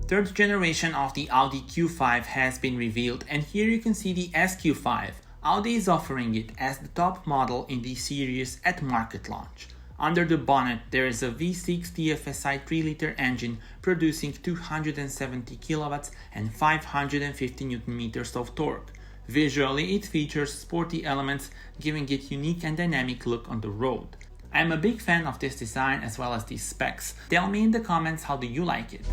Third generation of the Audi Q5 has been revealed, and here you can see the SQ5. Audi is offering it as the top model in the series at market launch. Under the bonnet, there is a V6 TFSI 3-liter engine producing 270 kilowatts and 550 Nm of torque. Visually, it features sporty elements, giving it unique and dynamic look on the road. I'm a big fan of this design as well as these specs. Tell me in the comments how do you like it.